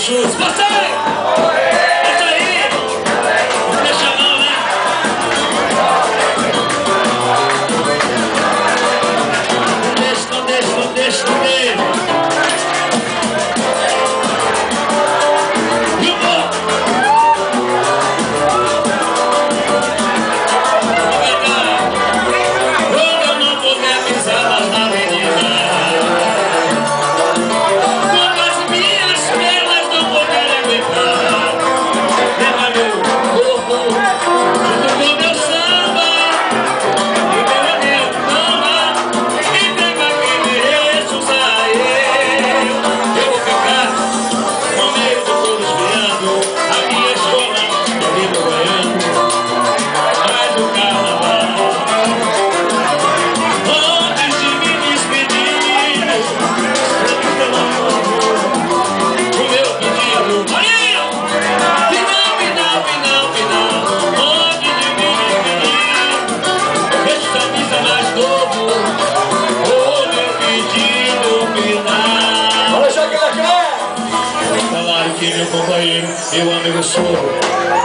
chutes. Passa aí! Passa aí! Não deixa não, né? Não deixa, não deixa, não deixa. E o bom? Quando eu não puder pisar mais na avenida, quando as minhas pernas não puderem aguentar, leva meu corpo junto com meu samba e meu anel mama, entrega quem mereço usar eu. Eu vou ficar no meio do povo espiando a minha escola, eu vivo ganhando mais do carnaval. Antes de me despedir, pelo amor, o meu pedido, Marinho, final, antes de me despedir, deixa essa missa mais novo, o meu pedido final. Olha só que ela quer! Falaram que meu companheiro, meu amigo sou.